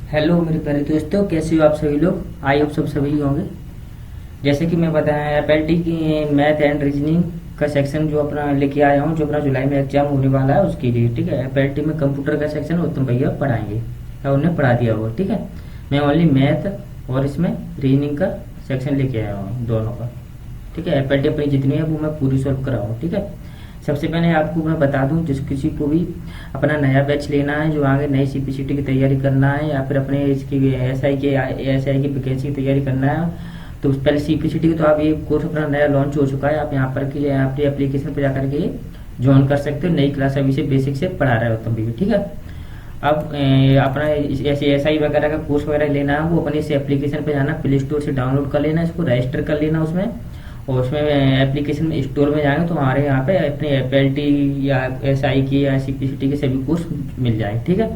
Hello मेरे प्यारे दोस्तों, कैसे हो आप सभी लोग। आई होप सब सभी होंगे। जैसे कि मैं बताया एपएलटी की मैथ एंड रीजनिंग का सेक्शन जो अपना लेके आया हूँ, जो अपना जुलाई में एग्जाम होने वाला है उसके लिए। ठीक है, एपएलटी में कंप्यूटर का सेक्शन उत्तम भैया पढ़ाएंगे या उन्हें पढ़ा दिया होगा। ठीक है, मैं ओनली मैथ और इसमें रीजनिंग का सेक्शन लेके आया हूँ दोनों का। ठीक है, एपएलटी अपनी जितनी है वो मैं पूरी सॉल्व कराऊँ। ठीक है, सबसे पहले आपको मैं बता दूं, जिस किसी को भी अपना नया बैच लेना है, जो आगे नई सीपीसीटी की तैयारी करना है या फिर अपने इसकी एसआई की वैकेंसी की तैयारी करना है, तो पहले सीपीसीटी की तो आप ये कोर्स अपना नया लॉन्च हो चुका है। आप यहाँ पर कि आपकी एप्लीकेशन पर जाकर के ज्वाइन कर सकते हो। नई क्लास अभी से बेसिक से पढ़ा रहे हो तुम भी। ठीक है, अब अपना ऐसे एसआई वगैरह का कोर्स वगैरह लेना है, वो अपने इस एप्लीकेशन पे जाना, प्ले स्टोर से डाउनलोड कर लेना, इसको रजिस्टर कर लेना उसमें। और उसमें एप्लीकेशन में स्टोर में जाएंगे तो हमारे यहाँ पे अपने एपीएलटी या एसआई की या सीपीसीटी के सभी कोर्स मिल जाए। ठीक है,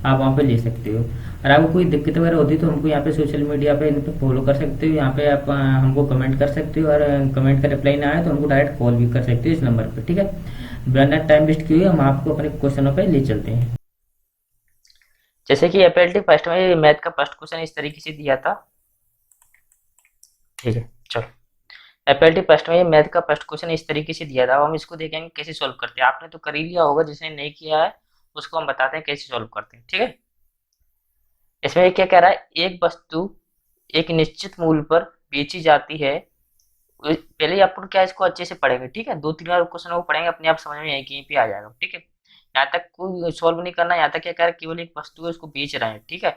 आप वहाँ पे ले सकते हो। और आपको कोई दिक्कत वगैरह होती है तो हमको यहाँ पे सोशल मीडिया पे इन पे फॉलो कर सकते हो। यहाँ पे आप हमको कमेंट कर सकते हो, और कमेंट का रिप्लाई ना आए तो हमको डायरेक्ट कॉल भी कर सकते हो इस नंबर पे। ठीक है, बिना टाइम वेस्ट किए हम आपको अपने क्वेश्चनों पे ले चलते हैं। जैसे कि एपीएलटी फर्स्ट में मैथ का फर्स्ट क्वेश्चन इस तरीके से दिया था। ठीक है, चलो। एपीएलटी फर्स्ट में मैथ का फर्स्ट क्वेश्चन इस तरीके से दिया था। अब हम इसको देखेंगे कैसे सॉल्व करते हैं। आपने तो कर ही लिया होगा, जिसने नहीं किया है उसको हम बताते हैं कैसे सॉल्व करते हैं। ठीक है, इसमें ये क्या कह रहा है, एक वस्तु एक निश्चित मूल्य पर बेची जाती है। पहले ही अपन क्या इसको अच्छे से पढ़ेंगे। ठीक है, दो तीन बार क्वेश्चन को पढ़ेंगे, अपने आप समझ में यहीं पे आ जाएगा। ठीक है, यहाँ तक कोई सॉल्व नहीं करना। यहाँ तक क्या कह रहा है, केवल एक वस्तु है उसको बेच रहे हैं। ठीक है,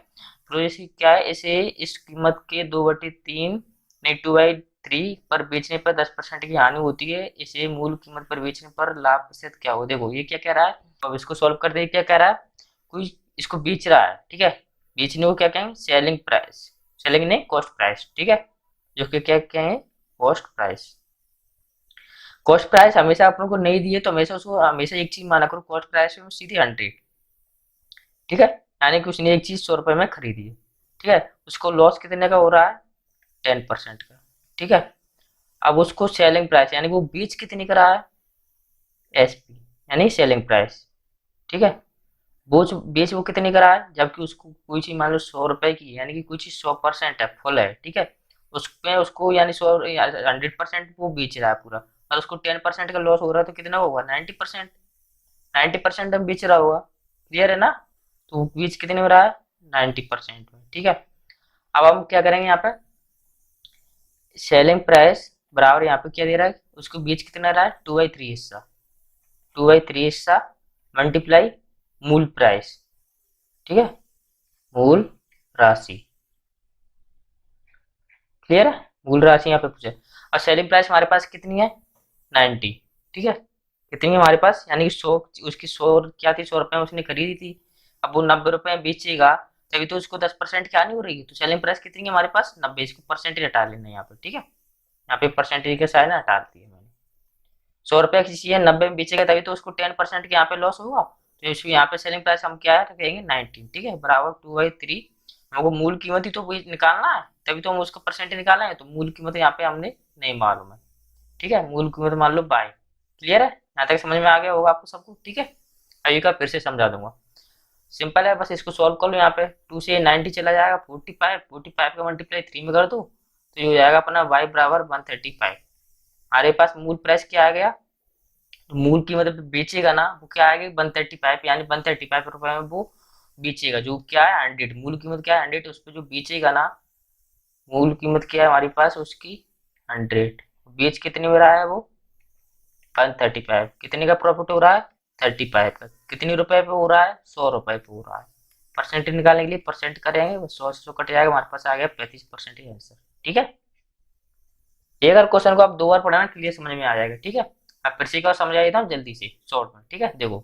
तो इसी क्या है, इसे इस कीमत के 2/3 नहीं 2/3 पर बेचने पर 10% की हानि होती है। इसे मूल कीमत पर बेचने पर लाभ प्रतिशत क्या हो। देखो ये क्या कह रहा है, अब इसको सॉल्व कर दे। क्या कह रहा है, कोई इसको बेच रहा है। ठीक है, बेचने को क्या कहेंगे, सेलिंग प्राइस। सेलिंग नहीं, कॉस्ट प्राइस। ठीक है, जो कि क्या कहेंगे, कॉस्ट प्राइस। कॉस्ट प्राइस हमेशा अपन को नहीं दिए तो हमेशा उसको हमेशा एक चीज माना करो, कॉस्ट प्राइस में सीधे 100। ठीक है, यानी कि उसने एक चीज 100 रुपए में खरीदी है। ठीक है, उसको लॉस कितने का हो रहा है, 10% का। ठीक है, अब उसको सेलिंग प्राइस यानी कि वो बेच कितनी का रहा है, एसपी यानी सेलिंग प्राइस। ठीक है, बेच वो कितनी का रहा है, जबकि उसको कोई चीज मान लो 100 रुपए की है, यानी कि कोई चीज 100% है, फुल है। ठीक है, उसमें उसको यानी 100% वो बेच रहा है पूरा, और उसको 10% का लॉस हो रहा है, तो कितना होगा, 90%। 90% हम बेच रहा होगा। क्लियर है ना, तो बीच कितने में रहा है, 90% में। ठीक है, अब हम क्या करेंगे, यहाँ पे सेलिंग प्राइस बराबर यहाँ पे क्या दे रहा है, उसको बीच कितना रहा है, 2/3 हिस्सा। 2/3 हिस्सा मल्टीप्लाई मूल प्राइस। ठीक है, मूल राशि। क्लियर है, मूल राशि यहाँ पे पूछे। और सेलिंग प्राइस हमारे पास कितनी है, 90। ठीक है, कितनी है हमारे पास, यानी कि 100, उसकी 100 क्या थी, 100 रुपए में उसने खरीदी थी। अब वो 90 रुपए में बेचेगा, तभी तो उसको 10% क्या नहीं हो रही है। तो सेलिंग प्राइस कितनी है हमारे पास, 90। इसको परसेंटेज हटा लेना है यहाँ पे। ठीक है, यहाँ पे परसेंटेज के साइन हटा दिया मैंने। 100 रुपए की चीज है, 90 में बेचेगा, तभी तो उसको 10% के यहाँ पे लॉस होगा। तो इसको यहाँ पे सेलिंग प्राइस हम क्या है तो कहेंगे 19। ठीक है, बराबर 2/3। हमको मूल कीमत ही तो वही निकालना है, तभी तो हम उसको परसेंटेज निकालना है। तो मूल कीमत यहाँ पे हमने नहीं मालूम है। ठीक है, मूल कीमत मान लो बाय। क्लियर है, यहाँ तक समझ में आ गया होगा आपको सबको। ठीक है, अभी का फिर से समझा दूंगा। सिंपल है, बस इसको सॉल्व कर लो। यहाँ पे 2 से 90 चला जाएगा, 45। 45 का मल्टीप्लाई 3 में कर दो तो ये हो जाएगा अपना y बराबर 135। हमारे पास मूल प्राइस क्या आ गया, तो मूल की मतलब बेचेगा ना, वो क्या आएगा 135, यानी 135 रुपए में वो बेचेगा। जो क्या है 100, मूल कीमत क्या है 100, उस पर जो बेचेगा ना, मूल कीमत क्या है हमारे पास उसकी 100। बेच कितने में रहा है वो, 135। कितने का प्रॉफिट हो रहा है, 35 का। कितने रुपए पे हो रहा है, 100 रुपए पे हो रहा है। परसेंटेज निकालने के लिए परसेंट करेंगे, 100 से 100 कट जाएगा, हमारे पास आ गया 35% आंसर। ठीक है, एक अगर क्वेश्चन को आप 2 बार पढ़ाना क्लियर समझ में आ जाएगा। ठीक है, अब फिर से एक बार समझा देता हूँ जल्दी से शॉर्ट में। ठीक है, देखो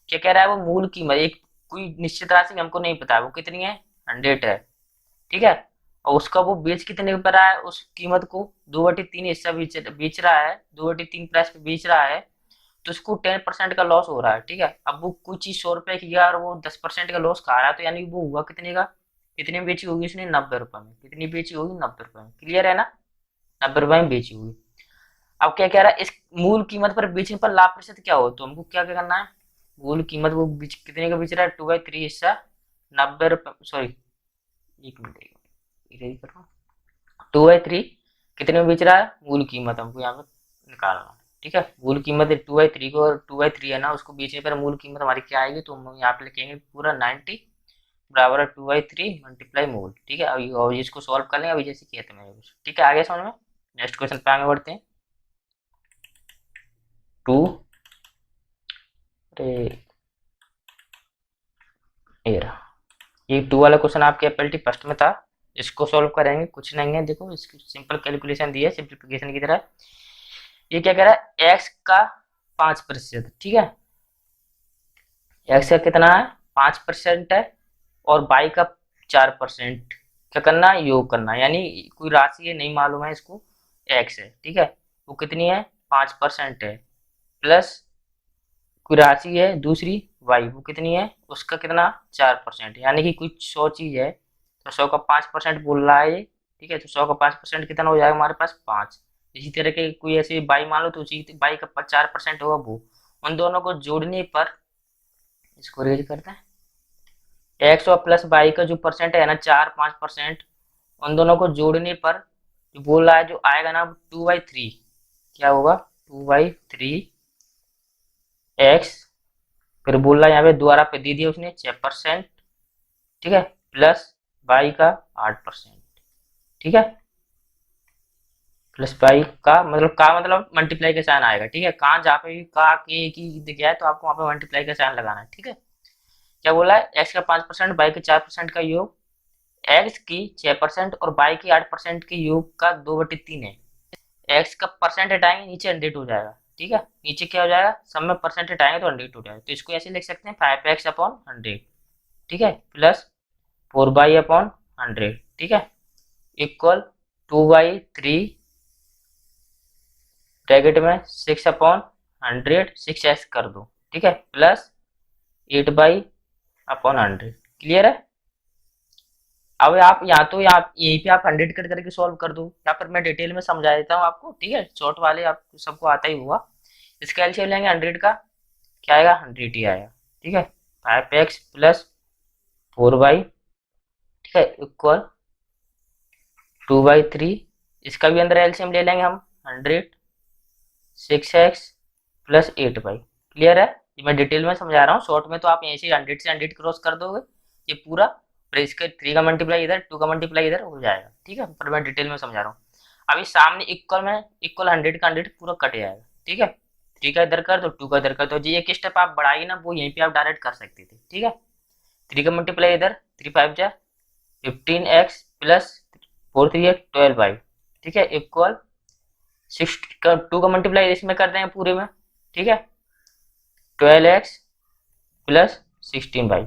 क्या कह रहा है, वो मूल कीमत एक कोई निश्चित राशि हमको नहीं पता है वो कितनी है, 100 है। ठीक है, और उसका वो बेच कितने पर रहा है, उस कीमत को 2/3 हिस्सा बेच रहा है, 2/3 प्राइस पे बेच रहा है। तो उसको 10% का लॉस हो रहा है। ठीक है, अब वो कोई चीज 100 रुपए की है और वो 10% का लॉस खा रहा है, तो यानी वो हुआ कितने का, कितने में बेची होगी उसने, 90 रुपए में। कितनी बेची होगी, 90 रुपए में। क्लियर है ना, 90 रुपए में बेची होगी। अब क्या कह रहा है, इस मूल कीमत पर बेचने पर लाभ प्रतिशत क्या हो, तो हमको क्या क्या करना है, मूल कीमत वो कितने का बेच रहा है, 2/3 हिस्सा 90 रुपए, सॉरी इरेज कर रहा हूँ। 2/3 कितने में बेच रहा है, मूल कीमत हमको यहाँ पे निकालना है। ठीक है, मूल कीमत 2/3 को, और 2/3 है ना, उसको बेचने पर मूल कीमत हमारी क्या आएगी, तो हम यहाँ पे लिखेंगे पूरा 90 बराबर है 2/3 मल्टीप्लाई मूल। ठीक है, अभी और इसको सॉल्व कर लेंगे अभी जैसे किया था मैंने। ठीक है, आगे समझ में। नेक्स्ट क्वेश्चन पे आगे बढ़ते हैं। 2 ये 2 वाला क्वेश्चन आपके एपीएलटी फर्स्ट में था। इसको सॉल्व करेंगे, कुछ नहीं है, देखो इसकी सिंपल कैलकुलेशन दी है सिंप्लीफिकेशन की तरह। ये क्या कह रहा है, एक्स का 5%। ठीक है, एक्स का कितना है, 5% है, और वाई का 4%। क्या करना है, योग करना है, यानी कोई राशि है नहीं मालूम है इसको, एक्स है। ठीक है, वो कितनी है, 5% है, प्लस कोई राशि है दूसरी वाई, वो कितनी है, उसका कितना 4%, यानी कि कुछ 100 चीज है, तो 100 का 5% बोल रहा है ये। ठीक है, तो 100 का 5% कितना हो जाएगा हमारे पास, 5। इसी तरह के कोई ऐसी बाई मान लो, तो उसी बाई का 4% होगा वो। उन दोनों को जोड़ने पर, इसको रेज करते हैं, एक्स और प्लस वाई का जो परसेंट है ना, 4-5%, उन दोनों को जोड़ने पर जो बोल रहा है, जो आएगा ना 2/3, क्या होगा, 2/3 एक्स, फिर बोल रहा है यहाँ पे दोबारा पे दे दिया उसने 6%। ठीक है, प्लस वाई का 8%। ठीक है, प्लस वाई का मतलब मल्टीप्लाई का साइन आएगा। ठीक है, कहाँ जहाँ पे भी का के की दिख गया है तो आपको वहाँ पे मल्टीप्लाई का साइन लगाना है। ठीक है, क्या बोला है, एक्स का 5% वाई के 4% का योग, एक्स की 6% और वाई की 8% के योग का 2/3 है। एक्स का परसेंट हटाएंगे नीचे 100 हो जाएगा। ठीक है, नीचे क्या हो जाएगा, सब में परसेंट हटाएंगे तो 100 हो जाएगा, तो इसको ऐसे लिख सकते हैं 5x/100। ठीक है, प्लस 4y/100। ठीक है, इक्वल 2/3 ब्रैकेट में 6/100, 6x कर दो। ठीक है, प्लस 8/100। क्लियर है। अब आप या तो यहाँ यहीं पे आप 100 कट करके सॉल्व कर दो, या फिर मैं डिटेल में समझा देता हूँ आपको। ठीक है, शॉर्ट वाले आप सबको आता ही हुआ। इसका एलसीएम लेंगे 100 का, क्या आएगा, 100 ही आएगा। ठीक है, 5x प्लस 4y, ठीक है, इक्वल 2/3। इसका भी अंदर एलसीएम ले लेंगे हम, 100, 6x प्लस 8y। क्लियर है, ये मैं डिटेल में समझा रहा हूँ, शॉर्ट में तो आप यहीं से 100 से 100 क्रॉस कर दोगे, ये पूरा, फिर इसका 3 का मल्टीप्लाई इधर, 2 का मल्टीप्लाई इधर हो जाएगा। ठीक है, पर मैं डिटेल में समझा रहा हूँ। अभी सामने इक्वल में, इक्वल 100 का 100 पूरा कट जाएगा। ठीक है, 3 का इधर कर दो, 2 का इधर कर दो, जी एक स्टेप आप बढ़ाइए ना, वो यहीं पे आप डायरेक्ट कर सकते थे। ठीक है, 3 का मल्टीप्लाई इधर, 3 5 जा 15x प्लस 4 3 12y। ठीक है, इक्वल 6 का 2 का मल्टीप्लाई इसमें कर देंगे पूरे में। ठीक है, 12x plus 16y।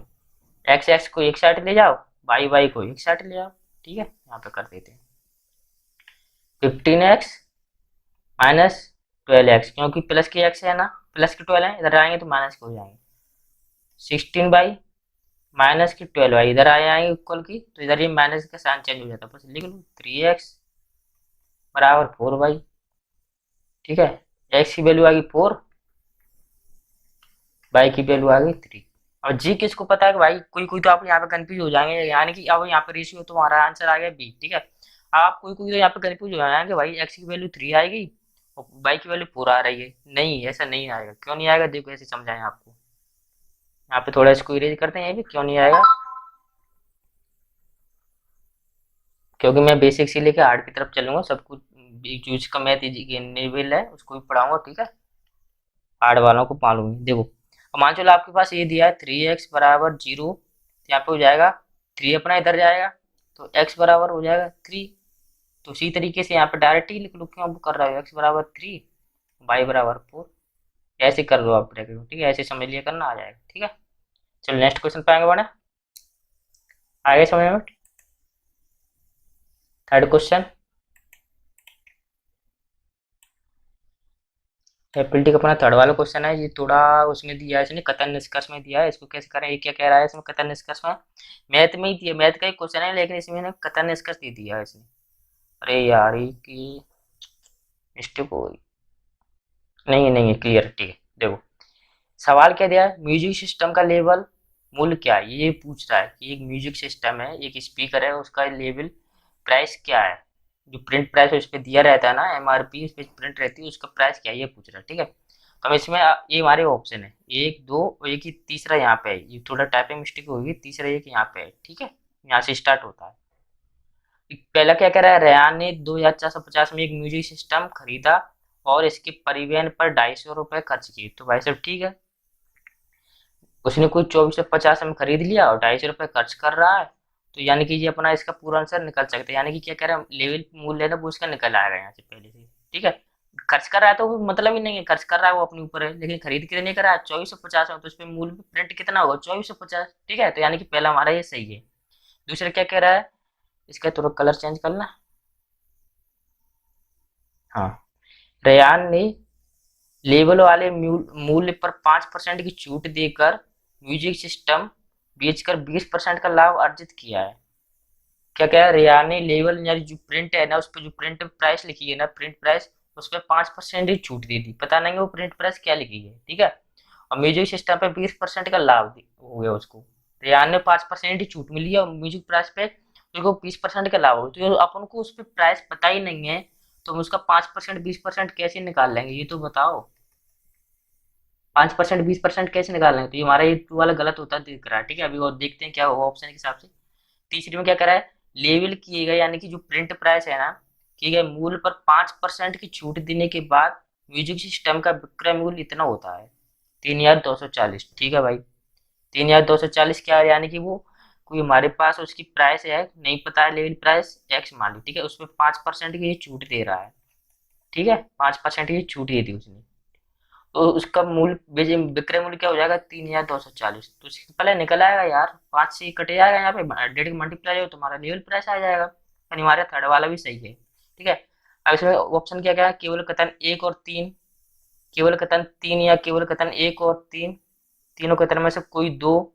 X x को एक साइड ले जाओ, वाई वाई को एक साइड ले जाओ। ठीक है, यहाँ पे कर देते हैं 15x माइनस 12x, क्योंकि प्लस के एक्स है ना, प्लस के 12 है, इधर आएंगे तो माइनस के हो जाएंगे। 16 माइनस की 12 इधर आ जाएंगे इक्वल की, तो इधर ये माइनस का साइन चेंज हो जाता है, बस लिख लो 3x बराबर 4y। ठीक है, एक्स की वैल्यू आ गई 4, वाई की वैल्यू आ गई 3। अब जी किसको पता है कि भाई, कोई कोई तो आप यहाँ पे कंफ्यूज हो जाएंगे, यानी कि अब यहाँ पे रेशियो तो हमारा आंसर आ गया बी। ठीक है, आप कोई कोई तो यहाँ पे कंफ्यूज हो जाएंगे कि भाई एक्स की वैल्यू 3 आएगी और वाई की वैल्यू 4 आ रही है। नहीं, ऐसा नहीं आएगा। क्यों नहीं आएगा, देखो ऐसे समझाएं आपको। यहाँ पे थोड़ा इसको इरेज करते हैं, ये भी क्यों नहीं आएगा, क्योंकि मैं बेसिक से लेकर हार्ड की तरफ चलूंगा, सब कुछ जो इसका मैथ इनेबल है उसको भी पढ़ाऊंगा। ठीक है, हार्ड वालों को मालूम है। देखो, अब मान चलो आपके पास ये दिया है 3x बराबर 0, तो यहाँ पे हो जाएगा 3 अपना इधर जाएगा, तो x बराबर हो जाएगा 3। तो उसी तरीके से यहाँ पे डायरेक्ट ही लिख लो, क्यों कर रहा हो, x बराबर 3, y बराबर 4, ऐसे कर लो आप ब्रैकेट में। ठीक है, ऐसे समझ लिया करना, आ जाएगा। ठीक है, चलो नेक्स्ट क्वेश्चन पे आगे बढ़े, आगे समझ में। थर्ड क्वेश्चन, एपीएलटी का अपना थर्ड वाला क्वेश्चन है। ये थोड़ा उसमें दिया है इसने, कथन निष्कर्ष में दिया है, इसको कैसे करें, ये क्या कह रहा है इसमें कथन निष्कर्ष में, मैथ में ही दिया, मैथ का ही क्वेश्चन है, लेकिन इसमें कथन निष्कर्ष दे दिया है इसने। अरे यार, ये की मिस्टेक हो गई, नहीं नहीं क्लियर, ठीक है। देखो, सवाल क्या दिया है, म्यूजिक सिस्टम का लेवल मूल्य क्या है, ये पूछ रहा है कि एक म्यूजिक सिस्टम है, एक स्पीकर है, उसका लेवल प्राइस क्या है, जो प्रिंट प्राइस उस पर दिया रहता है ना, एमआरपी उस पर प्रिंट रहती है, उसका प्राइस क्या है ये पूछ रहा है। ठीक है, तो हम इसमें ये हमारे ऑप्शन है, एक दो और एक ही तीसरा यहाँ पे है, ये थोड़ा टाइपिंग मिस्टेक होगी, तीसरा एक यहाँ पे है। ठीक है, यहाँ से स्टार्ट होता है। पहला क्या कह रहा है, रेयान ने 2450 में एक म्यूजिक सिस्टम खरीदा और इसके परिवहन पर 250 रुपये खर्च किए। तो भाई साहब ठीक है, उसने कोई 2450 में खरीद लिया और 250 रुपये खर्च कर रहा है, तो यानी कि ये अपना इसका पूरा आंसर निकल सकता है। यानी कि क्या कह रहा है, लेवल मूल्य है ना वो उसका निकल आएगा यहाँ से पहले से। ठीक है, खर्च कर रहा है तो वो मतलब ही नहीं है, खर्च कर रहा है वो अपने ऊपर है, लेकिन खरीद कितने का रहा है 2450 में, तो उस पर मूल्य प्रिंट कितना होगा 2450। ठीक है, तो यानी कि पहला हमारा ये सही है। दूसरा क्या कह रहा है, इसका थोड़ा कलर चेंज करना। हाँ, रेयान ने लेबल वाले मूल्य पर 5% की छूट देकर म्यूजिक सिस्टम बेचकर 20% का लाभ अर्जित किया है। क्या क्या है, रेयान ने लेबल यानी जो प्रिंट है ना, उस पर जो प्रिंट प्राइस लिखी है ना, प्रिंट प्राइस, उस पर 5% ही छूट दे दी। पता नहीं वो प्रिंट प्राइस क्या लिखी है। ठीक है, और म्यूजिक सिस्टम पे 20% का लाभ हो गया उसको। रेयान ने 5% ही छूट मिली है और म्यूजिक प्राइस पे उसको 20% का लाभ हो गया। तो अपन को उस पर प्राइस पता ही नहीं है, तो हम उसका 5% 20% कैसे निकाल लेंगे, ये तो बताओ। 5% 20% कैसे निकाल लेंगे, तो ये हमारा ये टू वाला गलत होता दिख रहा है। ठीक है, अभी और देखते हैं क्या होगा ऑप्शन के हिसाब से। तीसरी में क्या करा है, लेवल किए गए यानी कि जो प्रिंट प्राइस है ना, किए गए मूल्य पर 5% की छूट देने के बाद म्यूजिक सिस्टम का विक्रय मूल्य इतना होता है 3240। ठीक है भाई, 3240 क्या है, यानी कि वो कोई हमारे पास उसकी प्राइस है नहीं पता है, लेवल प्राइस एक्स मान ली। ठीक है, उसमें 5% की ये छूट दे रहा है। ठीक है, 5% की छूट दे दी उसने, तो उसका मूल्य विक्रय मूल्य क्या हो जाएगा 3240। तो इससे पहले निकल आएगा यार, 5 से कट जाएगा यहाँ पे, डेढ़ मल्टीप्लाई हो तुम्हारा लेवल प्राइस आ जाएगा। अनिवार्य थर्ड वाला भी सही है। ठीक है, अब इसमें ऑप्शन क्या क्या है, केवल कथन एक और तीन, केवल कथन तीन या केवल कथन एक और तीन, तीनों कथन में से कोई दो,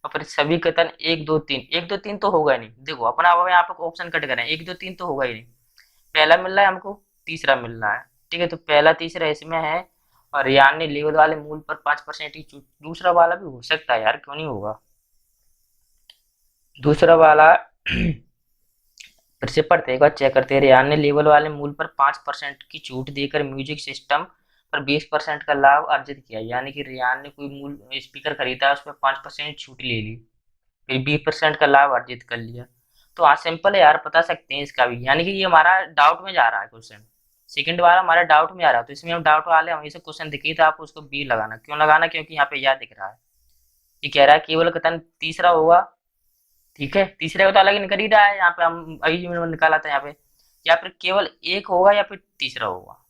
और फिर सभी कथन एक दो तीन। एक दो तीन तो होगा ही नहीं, देखो अपना अब यहाँ पे ऑप्शन कट करें, एक दो तीन तो होगा ही नहीं। पहला मिल रहा है हमको, तीसरा मिल रहा है। ठीक है, तो पहला तीसरा इसमें है, और यार ने लेवल वाले मूल पर 5% ही छूट। दूसरा वाला भी हो सकता है यार, क्यों नहीं होगा दूसरा वाला। फिर से पढ़ते एक बार चेक करते हैं। रेयान ने लेवल वाले मूल पर 5% की छूट देकर म्यूजिक सिस्टम पर 20% का लाभ अर्जित किया। यानी कि रेयान ने कोई मूल स्पीकर खरीदा, उस पर 5% छूट ले ली, फिर 20% का लाभ अर्जित कर लिया। तो आज सिंपल है यार, बता सकते हैं इसका भी। यानी कि ये हमारा डाउट में जा रहा है क्वेश्चन, सेकंड वाला हमारा डाउट में आ रहा है, तो इसमें हम डाउट वाले हमेशा क्वेश्चन दिखे तो आपको उसको बी लगाना। क्यों लगाना, क्योंकि यहाँ पे यह दिख रहा है, ये कह रहा है केवल कथन तीसरा होगा। ठीक है, तीसरे का तो अलग ही निकल ही रहा है, यहाँ पे हम अभी जो मैंने निकाला था यहाँ पे, या फिर केवल एक होगा या फिर तीसरा होगा।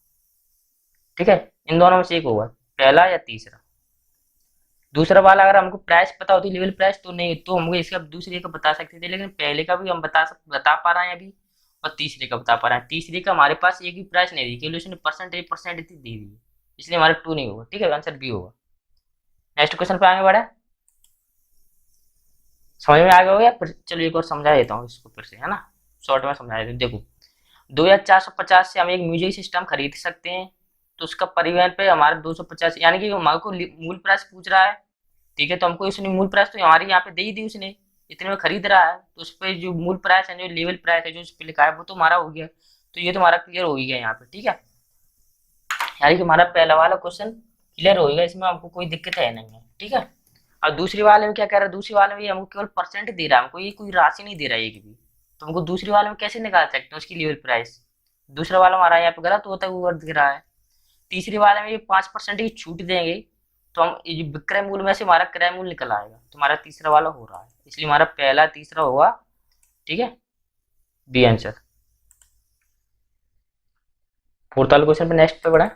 ठीक है, इन दोनों में से एक होगा, पहला या तीसरा। दूसरा वाला अगर हमको प्राइस पता होती, लेवल प्राइस, तो नहीं तो हमको इसका दूसरे का बता सकते थे, लेकिन पहले का भी हम बता पा रहे हैं अभी, और तीसरे का बता पा रहे हैं। तीसरे का हमारे पास एक भी प्राइस नहीं दी, केवल उसने परसेंट दे दी, इसलिए हमारा टू नहीं होगा। ठीक है, आंसर बी होगा। नेक्स्ट क्वेश्चन पे आगे बढ़े, समझ में आ गया होगा, फिर चलो एक और समझा देता हूँ इसको फिर से, है ना, शॉर्ट में समझा देता हूँ। देखो, 2450 से हम एक म्यूजिक सिस्टम खरीद सकते हैं, तो उसका परिवहन पे हमारा 250, यानी कि हमारे को मूल प्राइस पूछ रहा है। ठीक है, तो हमको उसने मूल प्राइस तो हमारी यहाँ पे दे ही दी उसने, इतने में खरीद रहा है, तो उस पर जो मूल प्राइस है, जो लेवल प्राइस है जो उस पर लिखा है, वो तो हमारा हो गया। तो ये तो हमारा क्लियर हो ही गया यहाँ पे। ठीक है, यानी कि हमारा पहला वाला क्वेश्चन क्लियर हो गया, इसमें हमको कोई दिक्कत है नहीं है। ठीक है, और दूसरी वाले में क्या कह रहा है, दूसरी वाले में हमको केवल परसेंट दे रहा है, हमको ये कोई राशि नहीं दे रहा है एक भी, तो हमको दूसरी वाले में कैसे निकाल सकते हैं उसकी लेवल प्राइस। दूसरा वाला हमारा यहाँ पे गलत होता है, ऊपर दिख रहा है। तीसरी वाले में ये 5% की छूट देंगे, तो हम ये जो विक्रय मूल्य में से हमारा क्रय मूल्य निकल आएगा, तो हमारा तीसरा वाला हो रहा है, इसलिए हमारा पहला तीसरा होगा। ठीक है, बी आंसर। फोर्थ वाले क्वेश्चन पे नेक्स्ट पे बढ़ा,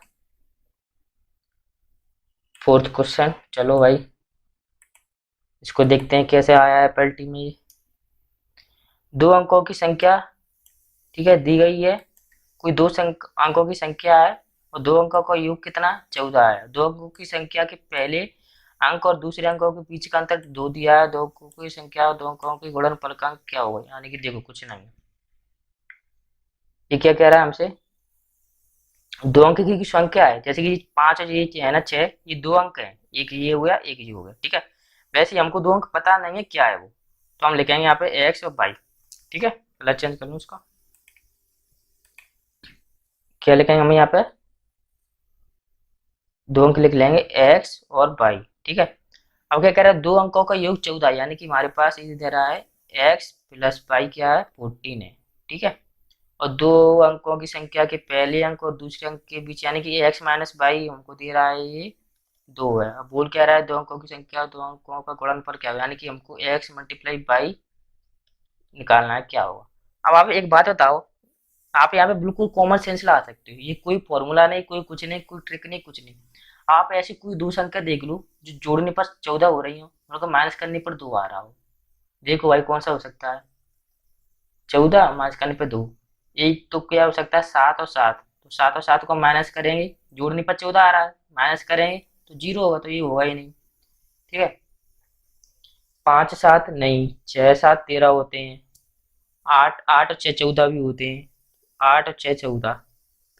फोर्थ क्वेश्चन, चलो भाई इसको देखते हैं कैसे आया है पेल्टी में ये। दो अंकों की संख्या, ठीक है, दी गई है, कोई दो अंकों की संख्या है, और दो अंकों का योग कितना 14 है। दो अंकों की संख्या के पहले अंक और दूसरे अंकों के बीच का अंतर 2 दिया है। दो अंकों की संख्या और दो अंकों के गुणनफल का अंक क्या होगा, यानी कि देखो कुछ नहीं, ये क्या कह रहा है हमसे, दो अंक की संख्या है, जैसे कि 5 और ये है ना 6, ये दो अंक है, एक ये हो गया एक ये हो गया। ठीक है, वैसे ही हमको दो अंक पता नहीं है क्या है वो, तो हम लिखेंगे यहाँ पे एक्स और वाई। ठीक है, कलर चेंज कर लूँ उसका, क्या लिखेंगे हम यहाँ पे, दो अंक लिख लेंगे एक्स और वाई। ठीक है, अब क्या कह रहा है, दो अंकों का योग 14, यानी कि हमारे पास ये दे रहा है एक्स प्लस वाई क्या है 14 है। ठीक है, और दो अंकों की संख्या के पहले अंक और दूसरे अंक के बीच, यानी कि एक्स माइनस वाई हमको दे रहा है ये 2 है। अब बोल क्या रहा है, दो अंकों की संख्या दो अंकों का गुणनफल क्या होगा, यानी कि हमको एक्स मल्टीप्लाई बाई निकालना है क्या होगा। अब आप एक बात बताओ, आप यहाँ पे बिल्कुल कॉमन सेंस ला सकते हो, ये कोई फॉर्मूला नहीं, कोई कुछ नहीं, कोई ट्रिक नहीं, कुछ नहीं। आप ऐसी कोई दो संख्या देख लो जो जोड़ने पर 14 हो रही हो और माइनस करने पर 2 आ रहा हो, देखो भाई कौन सा हो सकता है। 14 माइनस करने पर 2, एक तो क्या हो सकता है 7 और 7, तो 7 और 7 को माइनस करेंगे, जोड़ने पर 14 आ रहा है, माइनस करेंगे तो 0 होगा, तो ये होगा ही नहीं। ठीक है, 5 7 नहीं, 6 7 13 होते हैं, 8 8 और 6 14 भी होते हैं, 8 और 6 14,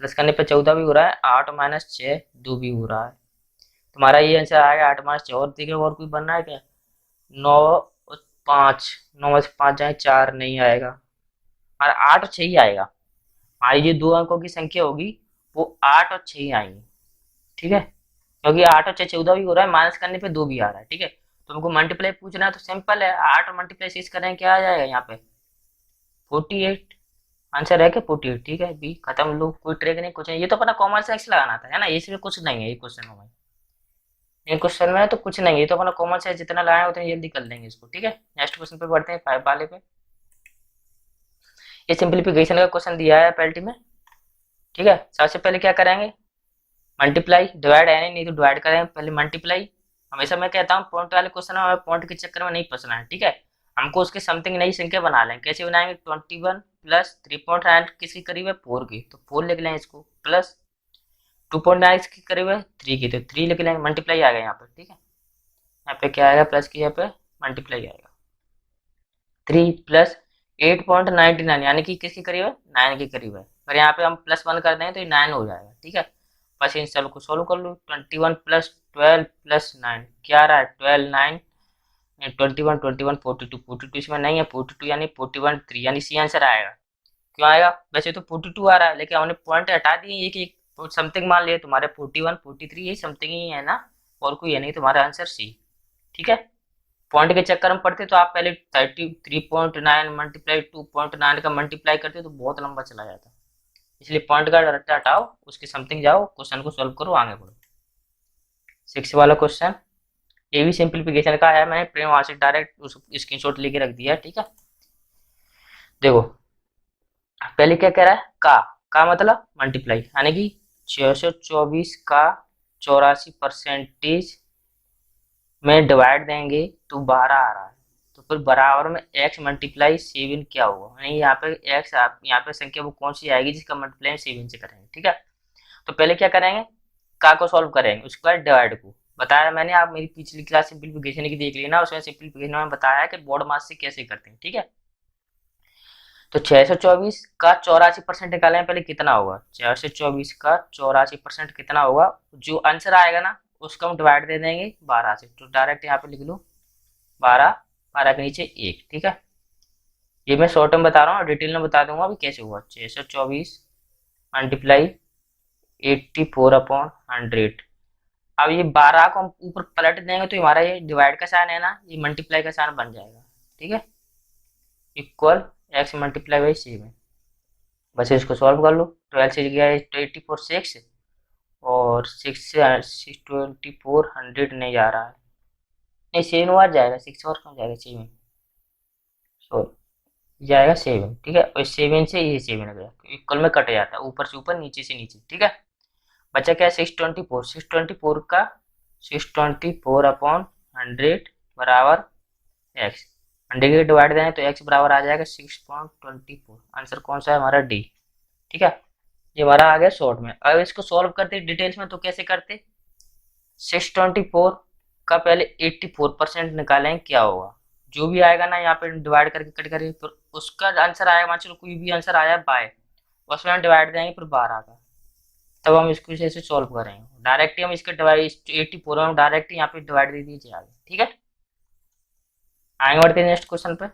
प्लस करने पर 14 भी हो रहा है, 8 माइनस 6 2 भी हो रहा है। तुम्हारा ये आंसर आएगा 8 माइनस 6, और देखो और कोई बनना है क्या, 9 और 5, 9 में से 5 जाए 4 नहीं आएगा, और 8 और 6 ही आएगा। हमारी जो दो अंकों की संख्या होगी वो 8 और 6 ही आएंगी। ठीक है, क्योंकि 8 और 6 14 भी हो रहा है, माइनस करने पे 2 भी आ रहा है। ठीक है, तुमको मल्टीप्लाई पूछना है तो सिंपल है, 8 और मल्टीप्लाई 6 करें क्या आ जाएगा यहाँ पे 48, आंसर है क्या 48। ठीक है, बी खत्म, लो कोई ट्रिक नहीं कुछ नहीं, ये तो अपना कॉमन सेंस लगाना था है ना, इसमें कुछ नहीं है ये क्वेश्चन में। ये क्वेश्चन में तो कुछ नहीं है, ये तो अपना कॉमन सेंस जितना लगाए उतनी जल्दी कर लेंगे इसको। ठीक है, नेक्स्ट क्वेश्चन पे बढ़ते हैं, 5 वाले पे। ये सिंप्लीफिकेशन का क्वेश्चन दिया है पेल्टी में। ठीक है, सबसे पहले क्या करेंगे, मल्टीप्लाई, डिवाइड है नहीं तो डिवाइड करेंगे, पहले मल्टीप्लाई। हमेशा मैं कहता हूँ पॉइंट वाले क्वेश्चन में हमें पॉइंट के चक्कर में नहीं फंसना है। ठीक है, हमको उसके समथिंग नई संख्या बना लें, कैसे बनाएंगे, 21 प्लस 3.9 किसके करीब है 4 की, तो 4 लिख लें इसको, प्लस 2.9 के करीब है 3 की, तो 3 लिख लेंगे, मल्टीप्लाई आ गया यहाँ पे। ठीक है, यहाँ पे क्या आएगा, प्लस की यहाँ पे मल्टीप्लाई आएगा, 3 प्लस 8.99, यानी कि किसके करीब है 9 के करीब है, अगर यहाँ पे हम प्लस 1 कर दें तो ये 9 हो जाएगा। ठीक है, बस इन सब को सोल्व कर लो, 21 प्लस 12 प्लस 9 क्या आ रहा है, 12 9 21 21 42 42 इसमें नहीं है, 42 यानी 41 3, यानी सी आंसर आएगा। क्यों आएगा, वैसे तो 42 आ रहा है लेकिन हमने पॉइंट हटा दिए, एक एक समथिंग मान लिया, तुम्हारे 41 43 ये समथिंग ही है ना, और कोई है नहीं, तुम्हारा आंसर सी। ठीक है, पॉइंट के चक्कर में पड़ते तो आप पहले 33.9 मल्टीप्लाई 2.9 का मल्टीप्लाई करते तो बहुत लंबा चला जाता, इसलिए पॉइंट का रट्टा हटाओ, उसके समथिंग जाओ, क्वेश्चन को सोल्व करो, आगे बढ़ो। 6 वाला क्वेश्चन, ये भी सिंप्लीफिकेशन का है, मैंने प्रेम वहां से डायरेक्ट उस स्क्रीनशॉट लेके रख दिया है। ठीक है, देखो पहले क्या कह रहा है, का मतलब मल्टीप्लाई, यानी कि 624 का 84% में डिवाइड देंगे तो 12 आ रहा है, तो फिर बराबर में x मल्टीप्लाई 7 क्या होगा, यानी यहाँ पे x, आप यहाँ पे संख्या वो कौन सी आएगी जिसका मल्टीप्लाई 7 से करेंगे। ठीक है, तो पहले क्या करेंगे, का को सॉल्व करेंगे, उसके बाद डिवाइड को बताया मैंने, आप मेरी पिछली क्लास सिंप्लीफिकेशन की देख लेना, उसमें सिंप्लीफिकेशन में बताया कि बोर्ड मास से कैसे करते हैं। ठीक है, तो 624 का 84% निकालें पहले, कितना होगा, 624 का 84% कितना होगा, जो आंसर आएगा ना उसका हम डिवाइड दे देंगे 12 से, तो डायरेक्ट यहाँ पे लिख लो 12, 12 के नीचे 1। ठीक है, ये मैं शॉर्ट में बता रहा हूँ, डिटेल में बता दूंगा अभी कैसे हुआ, 624 मल्टीप्लाई 84/100। अब ये 12 को हम ऊपर पलट देंगे तो हमारा ये डिवाइड का साइन है ना, ये मल्टीप्लाई का साइन बन जाएगा। ठीक है, इक्वल एक्स मल्टीप्लाई बाई 7, बस इसको सॉल्व कर लो, 12 से गया 84 6, और 6 से 624 100 नहीं जा रहा है, नहीं 7 आ जाएगा, 6 और कम जाएगा 7, सॉरी जाएगा 7। ठीक है, और 7 से ये 7 गया, इक्वल में कट जाता है, ऊपर से ऊपर नीचे से नीचे। ठीक है, बचा क्या, 624, 624 का 624/100 बराबर एक्स, 100 के डिवाइड दें तो एक्स बराबर आ जाएगा 6.24, आंसर कौन सा है हमारा डी। ठीक है, ये हमारा आ गया शॉर्ट में। अब इसको सॉल्व करते डिटेल्स में तो कैसे करते, 624 का पहले 84% निकालें क्या होगा, जो भी आएगा ना यहाँ पे डिवाइड करके कट करके, तो उसका आंसर आएगा, मान चलो कोई भी आंसर आया बाय, उसमें हम डिवाइड देंगे फिर 12 का, तब हम इसको ऐसे सॉल्व करेंगे, डायरेक्ट हम इसके डिवाइड 84 में डायरेक्ट यहाँ पे डिवाइड दे दीजिए आगे। ठीक है, आगे बढ़ते हैं नेक्स्ट क्वेश्चन पे।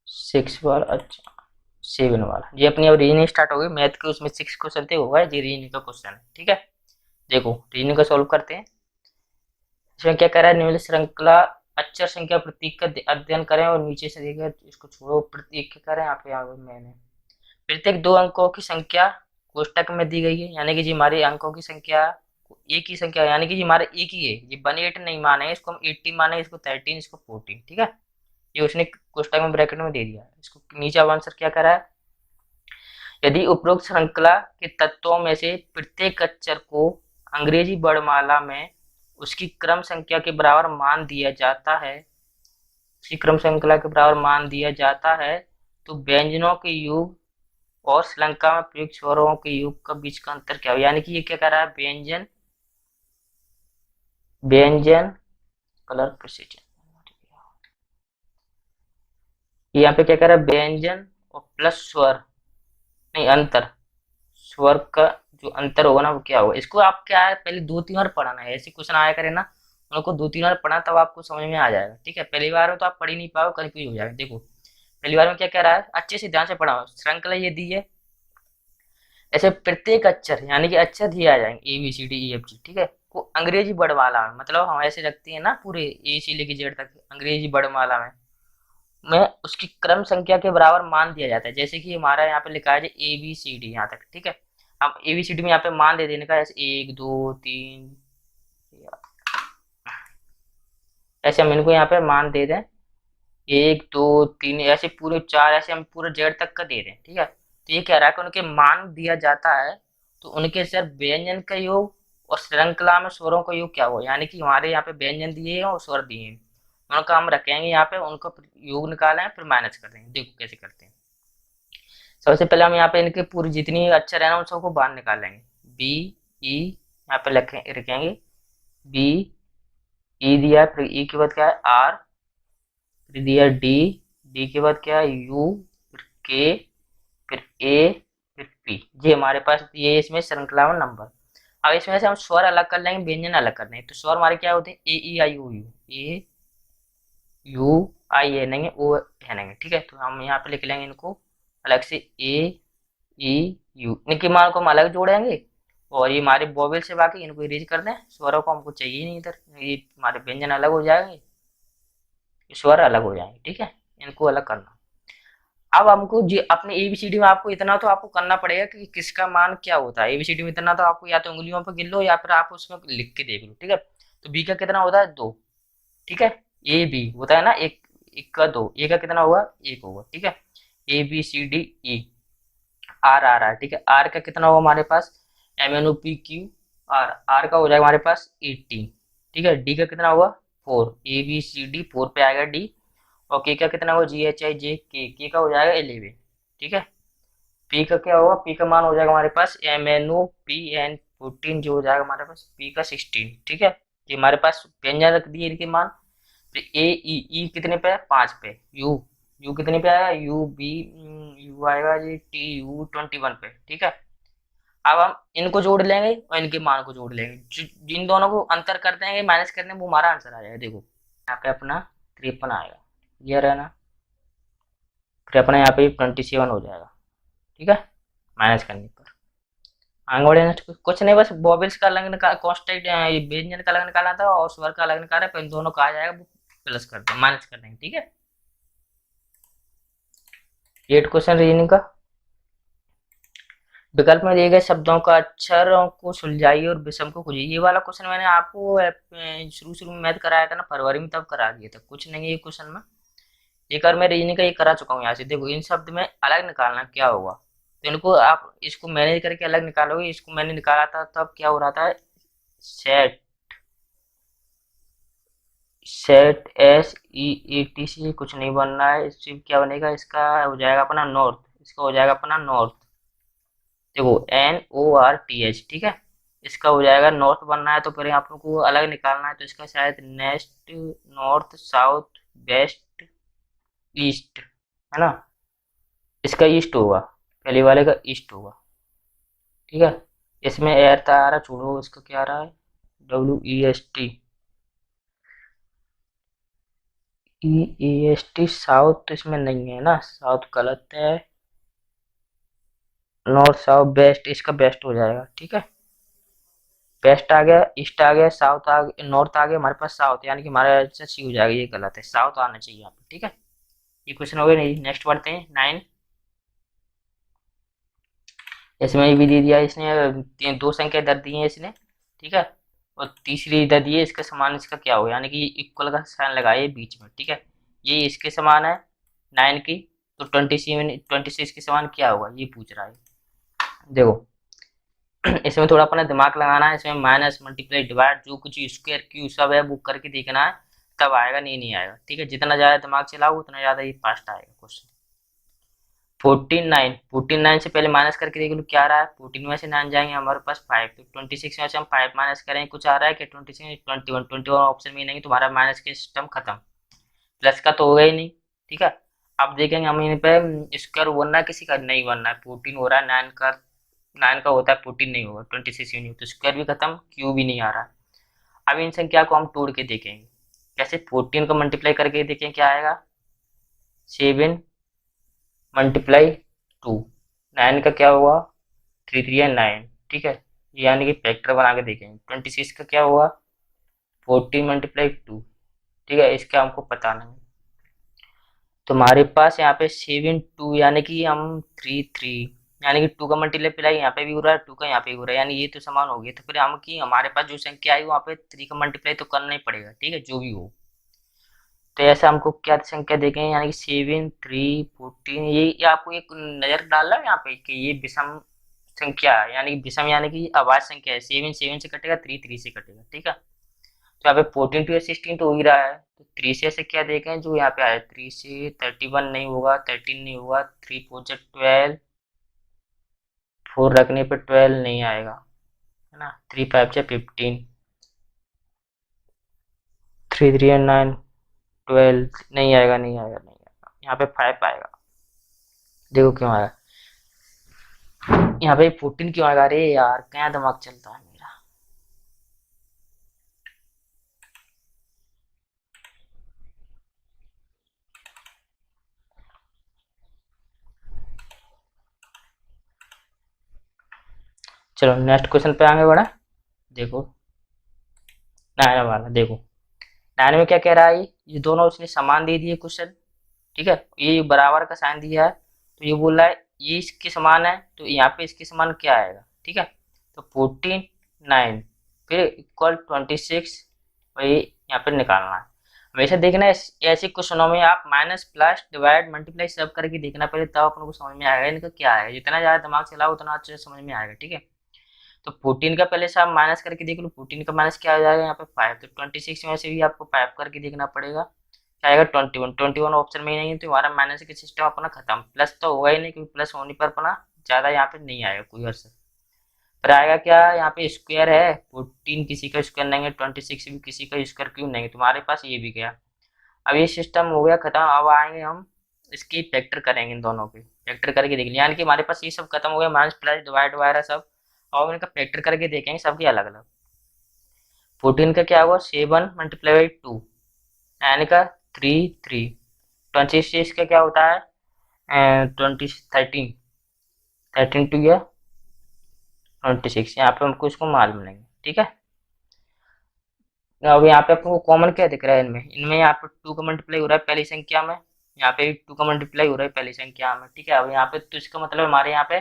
6 वाला, अच्छा 7 वाला, ये अपनी अब रीजनिंग स्टार्ट हो गई मैथ के, उसमें 6 क्वेश्चन थे, होगा ये रीजनिंग का क्वेश्चन है, ठीक है। देखो रीजनिंग को सॉल्व करते हैं। इसमें क्या कह रहा है, निम्नलिखित श्रृंखला अक्षर संख्या प्रतीक का अध्ययन करें और नीचे से देखकर इसको छोड़ो। प्रतीक क्या करें, यहाँ पे मैंने प्रत्येक 2 अंकों की संख्या कोष्टक में दी गई है, यानी कि जी हमारे अंकों की संख्या एक ही संख्या, यानी कि जी हमारे एक ही है, ये 18 नहीं माने, इसको हम 80 माने, इसको 13, इसको 14, ठीक है। ये उसने कोष्टक में ब्रैकेट में दे दिया है। इसको नीचे अब आंसर क्या करा है, यदि उपरोक्त श्रृंखला के तत्वों में से प्रत्येक अक्षर को अंग्रेजी वर्णमाला में उसकी क्रम संख्या के बराबर मान दिया जाता है, उसकी क्रम श्रृंखला के बराबर मान दिया जाता है, तो व्यंजनों के युग और श्रृंखला में प्रयुक्त स्वरों के युग के बीच का अंतर क्या हो, यानी कि ये क्या कर रहा है, व्यंजन, व्यंजन कलर प्रिसीजन, यहाँ पे क्या कर रहा है, व्यंजन और प्लस स्वर, नहीं अंतर, स्वर का जो अंतर होगा ना वो क्या होगा। इसको आप क्या है, पहले 2-3 बार पढ़ाना है, ऐसे क्वेश्चन आया करे ना, उनको 2-3 बार पढ़ा तब आपको समझ में आ जाएगा, ठीक है। पहली बार में तो आप पढ़ ही नहीं पाओ, कंफ्यूज हो जाएगा। देखो पहली बार में क्या कह रहा है, अच्छे से ध्यान से पढ़ा, श्रृंखला ये दी है, ऐसे प्रत्येक अक्षर यानी कि अक्षर दिए आ जाएंगे ABCDEFG, ठीक है, को अंग्रेजी वर्णमाला में, मतलब हम ऐसे रखते हैं ना पूरे A से लेके Z तक अंग्रेजी वर्णमाला में उसकी क्रम संख्या के बराबर मान दिया जाता है। जैसे कि हमारा यहाँ पे लिखा है ABCD यहाँ तक, ठीक है। अब ABCD में यहाँ पे मान दे देने का, जैसे 1 2 3, ऐसे हम इनको यहाँ पे मान दे दें, 1 2 3, ऐसे पूरे 4, ऐसे हम पूरे Z तक का दे दें, ठीक है। तो ये कह रहा है कि उनके मान दिया जाता है, तो उनके सिर्फ व्यंजन का योग और श्रृंखला में स्वरों का योग क्या हुआ, यानी कि हमारे यहाँ पे व्यंजन दिए हैं और स्वर दिए हैं, उनका हम रखेंगे यहाँ पे, उनको योग निकालें फिर माइनस कर देंगे। देखो कैसे करते हैं। सबसे पहले हम यहाँ पे इनके पूरी जितनी अक्षर है ना उन सबको बाहर निकाल लेंगे। बी ई यहाँ पे रखेंगे, बी ई दिया, फिर ई के बाद क्या है आर, फिर दिया डी, डी के बाद क्या है यू, फिर के, फिर ए, फिर पी, ये हमारे पास ये इसमें श्रृंखला में नंबर। अब इसमें से हम स्वर अलग कर लेंगे, व्यंजन अलग कर लेंगे। तो स्वर हमारे क्या होते हैं, A E I O U, A U I N एंगे, ओ एन एंगे, ठीक है। तो हम यहाँ पे लिख लेंगे इनको अलग से, ए ई यू, इनके मान को हम अलग जोड़ेंगे, और ये हमारे वोवेल से बाकी इनको इरेज कर दें, स्वरों को हमको चाहिए नहीं इधर, ये हमारे व्यंजन अलग हो जाएंगे, स्वर अलग हो जाएंगे, ठीक है। इनको अलग करना। अब हमको जी अपने एबीसीडी में आपको इतना तो आपको करना पड़ेगा कि किसका मान क्या होता है। एबीसीडी में इतना तो आपको या तो उंगलियों पर गिन लो या फिर आप उसमें लिख के देख लो, ठीक है। तो बी का कितना होता है 2, ठीक है। ए बी होता है ना एक, एक का 2, ए का कितना होगा 1 होगा, ठीक है। ABCDE, आर आर आर, ठीक है। आर का कितना होगा हमारे पास MNOPQR, आर का हो जाएगा हमारे पास 18, ठीक है। डी का कितना होगा 4, ABCD 4 पे आएगा डी, और के का कितना होगा GHIJ के का हो जाएगा 11, ठीक है। पी का क्या होगा, पी का मान हो जाएगा हमारे पास MNOPN 14, जो हो जाएगा हमारे पास पी का 16, ठीक है। ये हमारे पास व्यंजन रख दिए इनके मान। फिर ए ई ई कितने पे है 5 पे, यू यू कितने पे आएगा यू बी, यू आएगा जी TU 21 पे, ठीक है। अब हम इनको जोड़ लेंगे और इनके मान को जोड़ लेंगे, जिन दोनों को अंतर कर देंगे माइनस कर देंगे, वो हमारा आंसर आ जाएगा। देखो यहाँ पे अपना 53 आएगा, क्लियर है ना। फिर अपना यहाँ पे 27 हो जाएगा, ठीक है, माइनस करने पर। आगे बढ़े नेक्स्ट, कुछ नहीं बस बॉबिल्स का अलग निकाल, कॉन्स्टेंट व्यंजन का अलग निकालना था और स्वर का अलग निकाला, फिर इन दोनों का आ जाएगा वो प्लस कर दें, माइनस कर देंगे, ठीक है। 8 क्वेश्चन रीजनिंग का। विकल्प में दिए गए शब्दों का अक्षरों को सुलझाइए और विषम को खोजिए। ये वाला क्वेश्चन मैंने आपको शुरू शुरू में मैथ कराया था ना फरवरी में, तब करा दिया था, कुछ नहीं है ये क्वेश्चन में। एक बार मैं रीजनिंग का ये करा चुका हूँ। यहाँ से देखो इन शब्द में अलग निकालना क्या होगा, तो इनको आप इसको मैनेज करके अलग निकालोगे। इसको मैंने निकाला था तब क्या हो रहा था, सेट, सेट SEAT से कुछ नहीं बनना है, इससे क्या बनेगा, इसका हो जाएगा अपना नॉर्थ, इसका हो जाएगा अपना नॉर्थ, देखो NORTH, ठीक है। इसका हो जाएगा नॉर्थ बनना है, तो फिर आप लोग को अलग निकालना है, तो इसका शायद next, north, south, west, east, है ना। इसका ईस्ट होगा, पहले वाले का ईस्ट होगा, ठीक है। इसमें एयर था आ रहा, छोड़ो, इसका क्या आ रहा है WEST, EAST साउथ तो इसमें नहीं है ना, साउथ गलत है। नॉर्थ साउथ बेस्ट, इसका बेस्ट हो जाएगा, ठीक है। वेस्ट आ गया, ईस्ट आ गया, साउथ आ गया, नॉर्थ आ गया, हमारे पास साउथ, यानी कि हमारा आंसर सी हो जाएगा, ये गलत है, साउथ आना चाहिए यहाँ पे, ठीक है। ये क्वेश्चन हो गया। नहीं, नेक्स्ट पढ़ते हैं 9। इसमें ये भी दे दिया इसने, दो संख्या इधर दी है इसने, ठीक है, और तीसरी इधर दी है, इसका समान इसका क्या हो, यानी कि इक्वल का साइन लगाए बीच में, ठीक है। ये इसके समान है 9 की, तो 26 के समान क्या होगा ये पूछ रहा है। देखो इसमें थोड़ा अपना दिमाग लगाना है, इसमें माइनस मल्टीप्लाई डिवाइड जो कुछ स्क्वायर क्यू सब है वो करके देखना है, तब आएगा, नहीं आएगा, ठीक है। जितना ज्यादा दिमाग चलाओ उतना ज्यादा ये फास्ट आएगा क्वेश्चन। 14 से पहले माइनस करके देख लो क्या रहा है, 14 में से 9 जाएंगे हमारे पास 5, तो 26 में से हम 5 माइनस करें, कुछ आ रहा है कि 26 21 ऑप्शन में नहीं, तुम्हारा माइनस के सिस्टम खत्म, प्लस का तो होगा ही नहीं, ठीक है। अब देखेंगे हम इन पे स्क्वायर बनना है किसी का, नहीं बनना है, 14 हो रहा है, 9 का होता है, 14 नहीं होगा, 26 ही नहीं, तो स्क्वायर भी खत्म, क्यू भी नहीं आ रहा। अब इन संख्या को हम तोड़ के देखेंगे कैसे, 14 को मल्टीप्लाई करके देखें क्या आएगा, 7 मल्टीप्लाई 2, 9 का क्या हुआ, 3 3 9, ठीक है, यानी कि फैक्टर बना के देखेंगे। 26 का क्या हुआ, 14 × 2, ठीक है, इसका हमको पता नहीं, तो हमारे पास यहाँ पे 7 2, यानी कि हम 3 3, यानी कि 2 का मल्टीप्लाई यहाँ पे भी हो रहा है, 2 का यहाँ पे भी हो रहा है, यानी ये तो समान हो गया, तो फिर हम की हमारे पास जो संख्या आई वहाँ पे 3 का मल्टीप्लाई तो करना ही पड़ेगा, ठीक है, जो भी हो। तो ऐसा हमको क्या संख्या देखेंगे, यानी कि 7 3 14, ये आपको एक नजर डालना है यहाँ पे कि ये विषम संख्या है, यानी कि विषम यानी कि अभाज्य संख्या है, 7 7 से कटेगा, 3 3 से कटेगा, ठीक है। तो यहाँ पे 14 2 16 तो हो ही रहा है, तो 3 से ऐसे क्या देखें जो यहाँ पे आया, 3 से 31 नहीं होगा, 13 नहीं होगा, 3 4 12, 4 रखने पे 12 नहीं आएगा, है ना, 3 5 15, 3 3 9 12 नहीं आएगा, यहाँ पे 5 आएगा। देखो क्यों आया, यहाँ पे 14 क्यों आएगा, अरे यार क्या दिमाग चलता है मेरा। चलो नेक्स्ट क्वेश्चन पे आगे बढ़ा। देखो 9 वाला, देखो 9 में क्या कह रहा है, ये दोनों उसने समान दे दिए क्वेश्चन, ठीक है, ये बराबर का साइन दिया है, तो ये बोल रहा है ये इसके समान है, तो यहाँ पे इसके समान क्या आएगा, ठीक है। तो 14 9 फिर इक्वल 26, वही यहाँ पे निकालना है। हमेशा देखना है ऐसे क्वेश्चनों में आप माइनस प्लस डिवाइड मल्टीप्लाई सब करके देखना पहले, तब अपन को समझ में आएगा इनका क्या है, जितना ज़्यादा दिमाग चलाओ उतना अच्छे से समझ में आएगा, ठीक है। तो 14 का पहले से आप माइनस करके देख लो, 14 का माइनस क्या आ जाएगा यहाँ पे 5, तो 26 में से भी आपको 5 करके देखना पड़ेगा, क्या आएगा 21 ऑप्शन में ही नहीं है, तो हमारा माइनस का सिस्टम अपना खत्म, प्लस तो होगा ही नहीं क्योंकि प्लस होने पर अपना ज़्यादा यहाँ पे नहीं आएगा कोई अर्थ, फिर आएगा क्या, यहाँ पे स्क्वायर है, 14 किसी का स्क्वायर नहीं है, 26 भी किसी का स्क्वायर क्यों नहीं है, तुम्हारे पास ये भी गया। अब ये सिस्टम हो गया खत्म, अब आएंगे हम इसकी फैक्टर करेंगे, इन दोनों के फैक्टर करके देख लिया, यानी कि हमारे पास ये सब खत्म हो गया, माइनस प्लस डिवाइड वगैरह सब, अब इनका फैक्टर करके देखेंगे सबके अलग अलग। 14 का क्या हुआ, 7 मल्टीप्लाई बाई 2, एन का 3 3, 26 का क्या होता है 13 13 टू या 26, यहाँ पे हमको इसको मालूम नहीं, ठीक है। अब यहाँ पे आपको कॉमन क्या दिख रहा है, इनमें इनमें यहाँ पे 2 का मल्टीप्लाई हो रहा है पहली संख्या में, यहाँ पे भी 2 का मल्टीप्लाई हो रहा है पहली संख्या में, ठीक है। अब यहाँ पे तो इसका मतलब हमारे यहाँ पे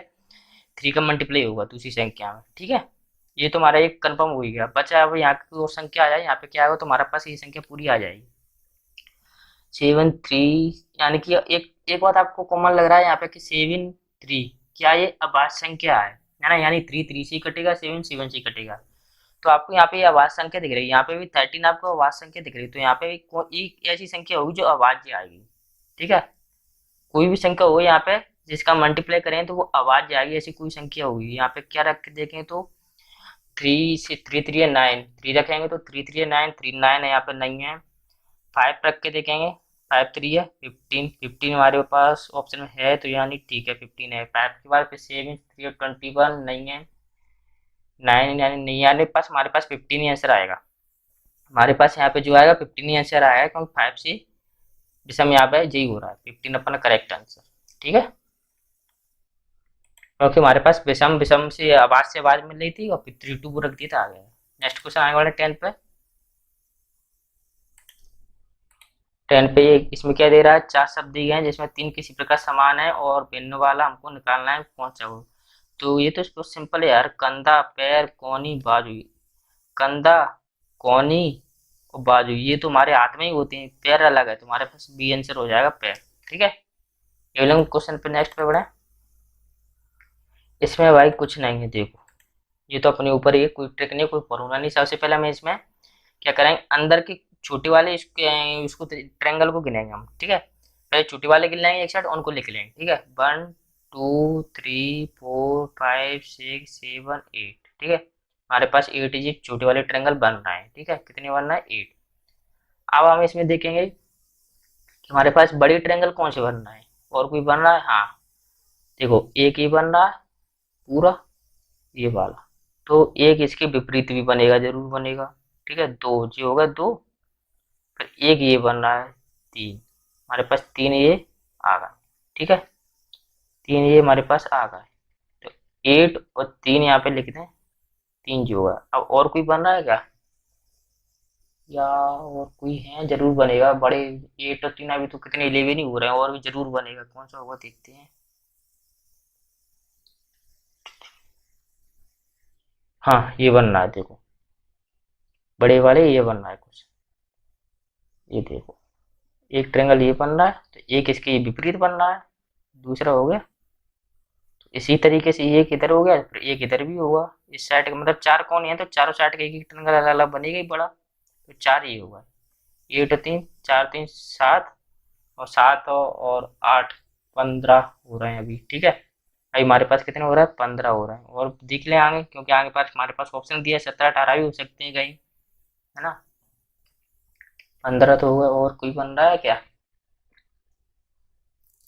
3 का मल्टीप्लाई होगा दूसरी संख्या में, ठीक है। ये तो हमारा एक कंफर्म हो ही गया, बचा अब यहाँ की और संख्या आ जाए, यहाँ पे क्या होगा तो हमारे पास ये संख्या पूरी आ जाएगी 7 3, यानी कि एक एक बात आपको कॉमन लग रहा है यहाँ पे कि 7 3, क्या ये अभाज्य संख्या है ना, यानी 3 3 से ही कटेगा, 7 7 से ही कटेगा, तो आपको यहाँ पे ये अभाज्य संख्या दिख रही है, यहाँ पे भी 13 आपको अभाज्य संख्या दिख रही है, तो यहाँ पे भी एक ऐसी संख्या होगी जो अभाज्य आएगी, ठीक है। कोई भी संख्या होगी यहाँ पे जिसका मल्टीप्लाई करें तो वो अभाज्य आएगी, ऐसी कोई संख्या होगी, यहाँ पे क्या रख के देखें तो 3 से 3 3 9, 3 रखेंगे तो 3 3 9, 3 9 है यहाँ पे नहीं है, 5 रख के देखेंगे, 5 3 है 15, 15 हमारे पास ऑप्शन में है, तो यानी ठीक है 15 है, 5 के बाद फिर 7 3 21 नहीं है, 9 यानी नहीं, यानी पास हमारे पास 15 ही आंसर आएगा, हमारे पास यहाँ पे जो आएगा 15 ही आंसर आएगा, क्योंकि 5 से विषम यहाँ पे यही हो रहा है, 15 अपना करेक्ट आंसर। ठीक है, क्योंकि हमारे पास विषम विषम से आवाज मिल रही थी और फिर 3 2 रख दिया था, आ गया। नेक्स्ट क्वेश्चन आने वाला 10 पे। 10 पे ये इसमें क्या दे रहा है, 4 शब्द दिए गए हैं जिसमें 3 किसी प्रकार समान है और भिन्न वाला हमको निकालना है कौन सा हो। तो ये तो बहुत सिंपल है यार, कंधा, पैर, कोहनी, बाजू। कंधा, कोहनी और बाजू ये तो हमारे हाथ में ही होते हैं, पैर अलग है, तुम्हारे पास बी आंसर हो जाएगा पैर। ठीक है, ये लोग क्वेश्चन पे नेक्स्ट पे बढ़े। इसमें भाई कुछ नहीं है, देखो ये तो अपने ऊपर ही है, कोई ट्रिक नहीं, कोई फॉर्मूला नहीं। सबसे पहले हमें इसमें क्या करेंगे, अंदर के छोटे वाले इसको ट्रायंगल को गिनेंगे हम। ठीक है, पहले छोटे वाले गिन लेंगे एक साइड, उनको लिख लेंगे। ठीक है, 1 2 3 4 5 6 7 8। ठीक है, हमारे पास 8 डिजिट छोटे वाले ट्रायंगल बन रहा है। ठीक है, कितने बन रहा है, 8। अब हम इसमें देखेंगे कि हमारे पास बड़ी ट्रायंगल कौन से बन रहा है, और कोई बन रहा है। हाँ देखो, एक ही बन रहा है पूरा, ये वाला। तो एक इसके विपरीत भी बनेगा, जरूर बनेगा। ठीक है, दो जी होगा, दो। फिर एक ये बन रहा है, 3। हमारे पास 3 ये आ गए। ठीक है, 3 ये हमारे पास आ गए। तो 8 और 3 यहाँ पे लिख दें, 3 जो है। अब और कोई बन रहा है क्या, या और कोई है, जरूर बनेगा बड़े। 8 और 3 अभी तो कितने 11 ही हो रहे हैं, और भी जरूर बनेगा। कौन सा होगा देखते हैं। हाँ ये बन रहा है, देखो बड़े वाले ये बन रहा है कुछ। ये देखो, एक ट्रायंगल ये बन रहा है, तो एक इसके विपरीत बन रहा है, दूसरा हो गया। तो इसी तरीके से एक इधर हो गया, फिर एक इधर भी होगा। इस साइड का मतलब 4 कौन है, तो चारों साइड का एक एक ट्रायंगल अलग अलग बनेगा ही बड़ा, तो 4 ही होगा। 8 3 4 3 7, और 7 और 8 15 हो रहे हैं अभी। ठीक है, अभी हमारे पास कितने हो रहा है, 15 हो रहे हैं। और देख लें आगे, क्योंकि आगे पास हमारे पास ऑप्शन दिया है, 17 18 भी हो सकते हैं कहीं, है ना। 15 तो होगा, और कोई बन रहा है क्या।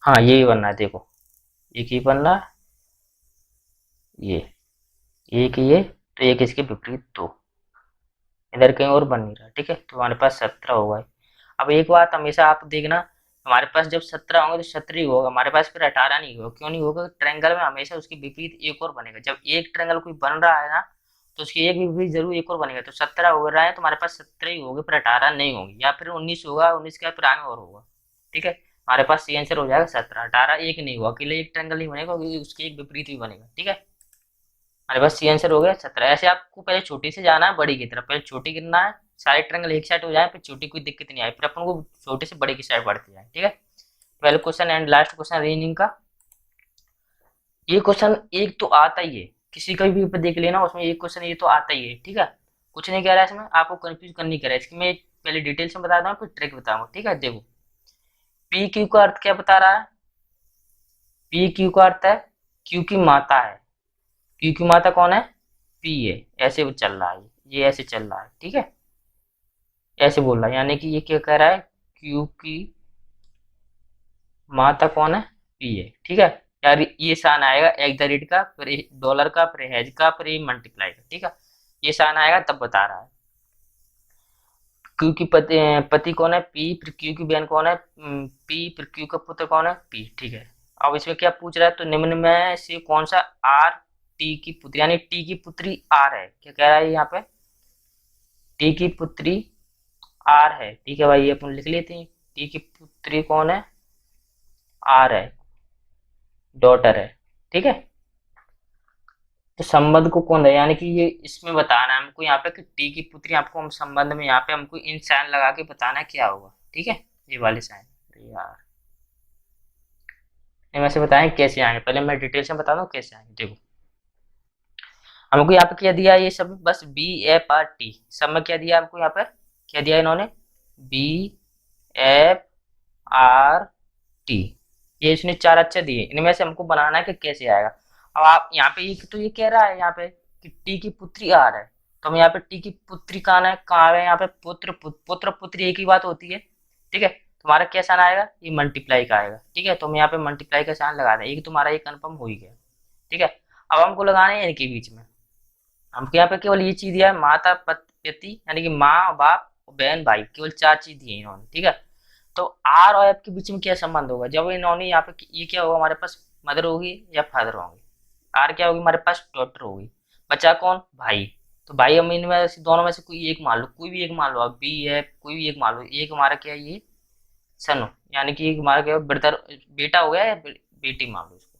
हाँ यही बन रहा है, देखो एक ही बन रहा है, ये एक ये, तो एक इसके विपरीत दो, इधर कहीं और बन नहीं रहा। ठीक है, तो हमारे पास 17 होगा। अब एक बात हमेशा आप देखना, हमारे पास जब 17 होंगे तो 17 ही होगा हमारे पास, फिर 18 नहीं होगा। क्यों नहीं होगा, ट्रायंगल में हमेशा उसके विपरीत एक और बनेगा। जब एक ट्रायंगल कोई बन रहा है ना, तो उसके एक विपरीत जरूर एक और बनेगा। तो 17 हो रहा है तो हमारे पास 17 ही होगा, फिर 18 नहीं होगी, या फिर 19 होगा, 19 के बाद फिर आगे और होगा। ठीक है, हमारे पास सी आंसर हो जाएगा 17। 18 एक नहीं हुआ, अकेले एक ट्रायंगल नहीं बनेगा, क्योंकि उसके एक विपरीत भी बनेगा। ठीक है, हमारे पास सी आंसर हो गया 17। ऐसे आपको पहले छोटी से जाना है बड़ी की तरफ, पहले छोटी गिनना है, सारे ट्रायंगल एक साइड हो जाए, फिर छोटी कोई दिक्कत नहीं आए, फिर अपन को छोटे से बड़े की साइड बढ़ते जाए। ठीक है, पहले question and last question reasoning का। ये क्वेश्चन एक तो आता ही है, किसी का भी पेपर देख लेना, उसमें एक क्वेश्चन ये तो आता ही है। ठीक है, कुछ नहीं कह रहा है इसमें, आपको कंफ्यूज करनी कह रहा है। इसकी मैं पहले डिटेल से बता दूँ, फिर ट्रिक बताऊंगा। ठीक है, देखो पी क्यू का अर्थ क्या बता रहा है, पी क्यू का अर्थ है क्यू की माता है। क्यू की माता कौन है, पी है। ऐसे वो चल रहा है, ये ऐसे चल रहा है। ठीक है, ऐसे बोल रहा है, यानी कि ये क्या कह रहा है, क्यू की माता कौन है, पी है। ठीक है, यार ये साइन आएगा एट द रेट का, फिर डॉलर का, फिर हैज का, फिर मल्टीप्लाई का। ठीक है, ये साइन आएगा तब बता रहा है। क्यू की पति कौन है, पी। फिर क्यू की बहन कौन है, पी। फिर क्यू का पुत्र कौन है, पी। ठीक है, अब इसमें क्या पूछ रहा है, तो निम्न में से कौन सा आर टी की पुत्री, यानी टी की पुत्री आर है। क्या कह रहा है यहाँ पे, टी की पुत्री आर है। ठीक है भाई, ये अपन लिख लेते हैं, टी की पुत्री कौन है, आर है, डॉटर है। ठीक है, तो संबंध को कौन है, यानी कि ये इसमें बताना है हमको यहाँ पे कि टी की पुत्री, आपको हम संबंध में यहाँ पे हमको इन साइन लगा के बताना है क्या होगा। ठीक है, ये वाले साइन। यार इनमें से बताएं कैसे आएंगे, पहले मैं डिटेल से बता दूं कैसे आएंगे। देखो हमको यहाँ पे क्या दिया, ये सब बस बी एफ आर टी, सब में क्या दिया हमको यहाँ पर, क्या दिया इन्होंने, बी एफ आर टी। ये इसने 4 अक्षर दिए, इनमें से हमको बनाना है कि कैसे आएगा। अब आप यहाँ पे ये तो ये कह रहा है यहाँ पे कि टी की पुत्री आर है, तो हम यहाँ पे टी की पुत्री कहाँ है, यहाँ पे पुत्र पुत्री एक ही बात होती है। ठीक है, तुम्हारा क्या साइन आएगा, ये मल्टीप्लाई का आएगा। ठीक है, तो हम यहाँ पे मल्टीप्लाई का साइन लगा दें, एक तुम्हारा ये कंफर्म हो ही गया। ठीक है, अब हमको लगाना है इनके बीच में। हमको यहाँ पे केवल ये चीज दिया है, माता पति, यानी कि माँ बाप बहन भाई, केवल 4 चीज दी है इन्होंने। ठीक है, तो आर और एफ के बीच में क्या संबंध होगा, जब इन्होंने यहाँ पे ये क्या होगा हमारे पास, मदर होगी या फादर होंगे, आर क्या होगी हमारे पास, डॉटर होगी, बचा कौन, भाई। तो भाई हम इनमें से दोनों में से कोई एक मान लो, कोई भी एक मान लो, अब बी है कोई भी एक मान लो, एक हमारा क्या है ये सन हो, यानी कि हमारा क्या ब्रदर बेटा हो गया या बेटी मान लो इसको,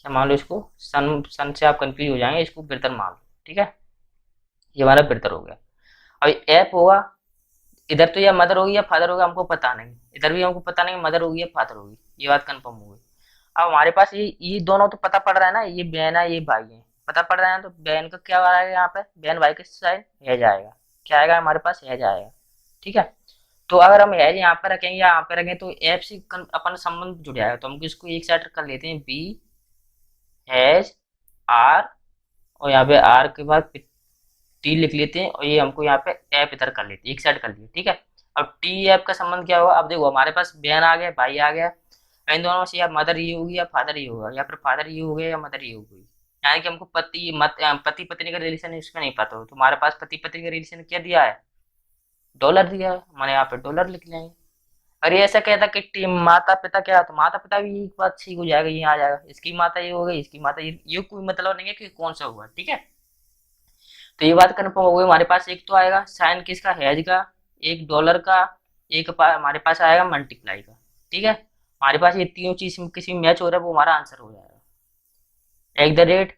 क्या मान लो इसको, सन सन से आप कंफ्यूज हो जाएंगे, इसको ब्रदर मान लो, ठीक है, ये हमारा ब्रदर हो गया। अभी एप होगा, इधर तो या मदर होगी या फादर होगा हमको पता नहीं, इधर भी हमको पता नहीं मदर होगी या फादर होगी, ये बात कंफर्म हो गई। अब हमारे पास ये दोनों तो पता पड़ रहा है ना, ये बहन है ये भाई है, पता पड़ रहा है, तो बहन का क्या आ रहा है यहाँ पे, बहन भाई के साइड है जाएगा, क्या आएगा हमारे पास है जाएगा, ठीक है। तो अगर हम एज यहाँ पे रखेंगे या यहाँ पे रखें तो एफ से अपन संबंध जुड़ जाएगा, तो हम इसको एक साइड कर लेते हैं, बी एच आर, और यहाँ पे आर के बाद टी लिख लेते हैं, और ये हमको यहाँ पे एफ इधर कर लेते हैं, एक साइड कर लिए, ठीक है। अब टी एफ का संबंध क्या होगा, अब देखो हमारे पास बहन आ गया भाई आ गया, इन दोनों में से या मदर ये होगी या फादर ये होगा, या फिर फादर ये हो गया या मदर ये हो गई, यानी कि हमको पति पत्नी का रिलेशन इसमें नहीं पता हो, तो हमारे पास पति पत्नी का रिलेशन क्या दिया है, डॉलर दिया है, मैंने यहाँ पे डॉलर लिख लेंगे। अरे ऐसा कहता कि माता पिता क्या, तो माता पिता भी एक बात ठीक हो जाएगा, ये आ जाएगा, इसकी माता ये हो गई इसकी माता ये कोई मतलब नहीं है कि कौन सा हुआ, ठीक है। तो ये बात कंफर्म हो गई, हमारे पास एक तो आएगा साइन किसका, हेज का, एक डॉलर का, एक हमारे पास आएगा मल्टीप्लाई का, ठीक है। हमारे पास ये तीनों चीज किसी में मैच हो रहा है वो हमारा आंसर हो जाएगा। एट द रेट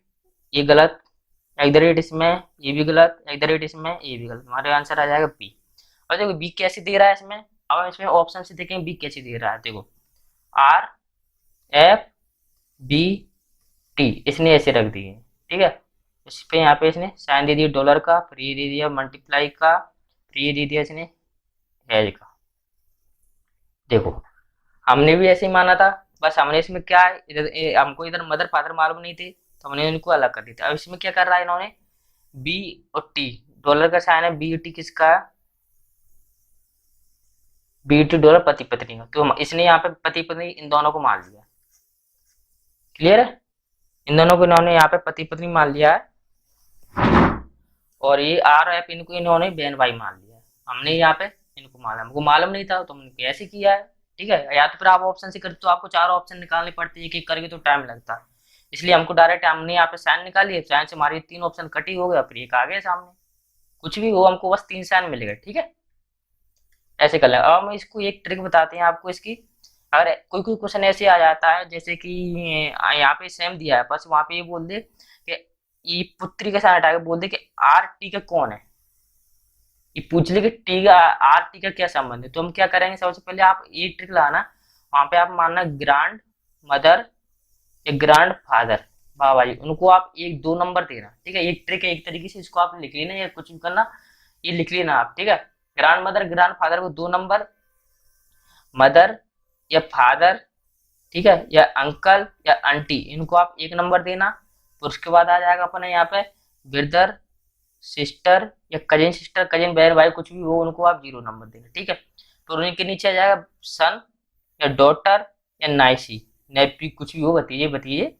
ये गलत, एट द रेट इसमें ये भी गलत, एट द रेट इसमें ये भी गलत, हमारे आंसर आ जाएगा बी। और देखो बी कैसे दे रहा है इसमें, अब हम इसमें ऑप्शन से देखेंगे बी कैसे दे रहा है, देखो आर एफ बी टी इसने ऐसे रख दिए, ठीक है। इस पे यहाँ पे इसने साइन दे दिया डॉलर का, फिर ये दे दिया मल्टीप्लाई का, फिर ये दे दिया इसने हेज का। देखो हमने भी ऐसे ही माना था, बस हमने इसमें क्या है, इधर हमको इधर मदर फादर मालूम नहीं थे तो हमने इनको अलग कर दिया था। अब इसमें क्या कर रहा है इन्होंने, बी और टी, डॉलर का साइन है, बी और टी किसका है, बी टी डॉलर पति पत्नी का, तो इसने यहाँ पे पति पत्नी इन दोनों को मान लिया, क्लियर है, इन दोनों को इन्होंने यहाँ पे पति पत्नी मान लिया है, और ये आर एफ इनको इन्होंने बहन भाई मान लिया है, हमने यहाँ पे इनको माना, हमको मालूम नहीं था तो हमने ऐसे किया है, ठीक है। या तो फिर आप ऑप्शन से करते तो आपको चार ऑप्शन निकालने पड़ते, एक एक करके तो टाइम लगता, इसलिए हमको डायरेक्ट हमने यहाँ पे साइन निकाली है, साइन से हमारी तीन ऑप्शन कटी हो गया, फिर एक आ गया सामने, कुछ भी हो हमको बस तीन साइन मिलेगा, ठीक है। ऐसे कर लें। अब हम इसको एक ट्रिक बताते हैं आपको इसकी, अगर कोई कोई क्वेश्चन ऐसे आ जाता है जैसे कि यहाँ पे सेम दिया है, बस वहां पे ये बोल दे कि ये पुत्री के साथ हटा के बोल दे कि आर टी का कौन है, ये पूछ ले कि टी का आर टी का क्या संबंध है, तो हम क्या करेंगे, सबसे पहले आप ये ट्रिक लाना, वहां पे आप मानना ग्रांड मदर या ग्रांड फादर, बाबा जी उनको आप एक दो नंबर देना, ठीक है। एक ट्रिक है, एक तरीके से इसको आप लिख लेना या कुछ भी करना, ये लिख लेना आप, ठीक है। ग्रांड मदर ग्रांड फादर को दो नंबर, मदर या फादर, ठीक है, या अंकल या आंटी इनको आप एक नंबर देना, तो उसके बाद आ जाएगा अपने यहाँ पे ब्रदर सिस्टर या कजिन सिस्टर कजिन बहन भाई कुछ भी हो उनको आप जीरो नंबर देना, ठीक है। तो उनके नीचे आ जाएगा सन या डॉटर या नाइसी नेपी कुछ भी हो भतीजे भतीजे,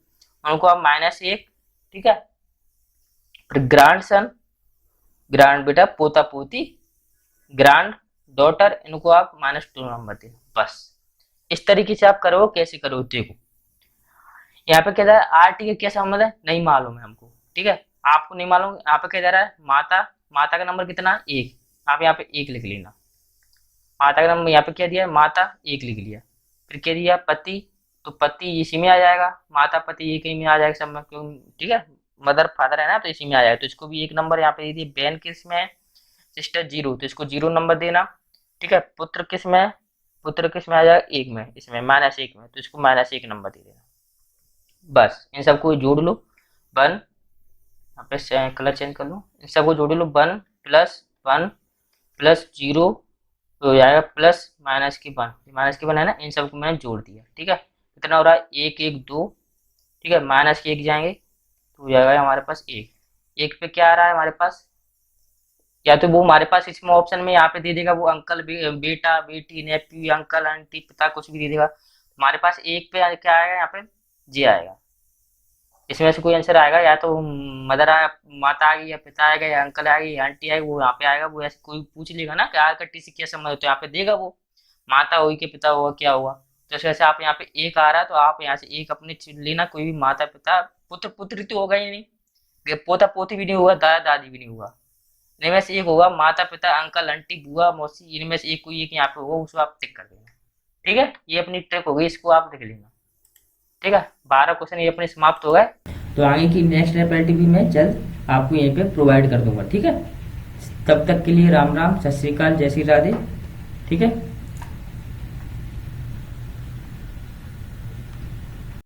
उनको आप -1, ठीक है। फिर ग्रांड सन ग्रांड बेटा पोता पोती, ग्रांड डॉटर इनको आप -2 नंबर देना, बस इस तरीके से आप करो, कैसे करो देखो। यहाँ पे क्या आर टी का क्या संबंध है नहीं मालूम है हमको, ठीक है, आपको नहीं मालूम, यहाँ पे क्या जा रहा है माता, माता का नंबर कितना एक, आप यहाँ पे एक लिख लेना, माता का नंबर यहाँ पे क्या दिया माता एक लिख लिया, फिर क्या दिया पति, तो पति इसी में आ जाएगा, माता पति एक ही में आ जाएगा सब में, क्यों, ठीक है, मदर फादर है ना तो इसी में आ जाएगा, तो इसको भी एक नंबर यहाँ पे दे दिया, बहन किस में है सिस्टर जीरो, तो इसको जीरो नंबर देना, ठीक है। पुत्र किस में, पुत्र किस में आ जाएगा एक में, इसमें -1 में, तो इसको -1 नंबर दे देना, बस इन सबको जोड़ लो, 1 यहाँ पे कलर चेंज कर लो, इन सबको जोड़ लो 1 + 1 + 0 तो हो जाएगा प्लस माइनस की 1, माइनस की 1 है ना, इन सबको मैंने जोड़ दिया, ठीक है। कितना हो रहा है 1 1 2, ठीक है, माइनस के 1 जाएंगे तो हो जाएगा हमारे पास 1, 1 पे क्या आ रहा है हमारे पास, या तो वो हमारे पास इसमें ऑप्शन में यहाँ पे दे देगा वो अंकल बेटा बेटी नेफ्यू अंकल आंटी पिता कुछ भी दे देगा, हमारे पास 1 पे क्या आएगा यहाँ पे जी आएगा, इसमें से कोई आंसर आएगा, या तो मदर माता आ गई या पिता आएगा या अंकल आ गई या आंटी आएगी, वो यहाँ पे आएगा, वो ऐसे कोई पूछ लेगा ना कि आर का टी से क्या संबंध है तो यहाँ पे देगा वो, माता हुई कि पिता हुआ, क्या हुआ? तो जैसे आप यहाँ पे एक आ रहा है, तो आप यहाँ से एक अपने लेना, कोई भी माता पिता, पुत्र पुत्री तो होगा ही नहीं, ये पोता पोती भी नहीं हुआ, दादा दादी भी नहीं हुआ, इनमें से एक होगा, माता पिता अंकल आंटी बुआ मौसी, इनमें से एक कोई एक यहाँ पे होगा, उसको आप टिक कर देना। ठीक है, ये अपनी ट्रिक हो गई, इसको आप लिख लेना। ठीक है, 12 क्वेश्चन ये अपने समाप्त हो गए। तो आगे की नेक्स्ट रेपेटिव भी मैं जल्द आपको यहीं पे प्रोवाइड कर दूंगा। ठीक है, तब तक के लिए राम राम, सत श्री अकाल, जय श्री राधे। ठीक है।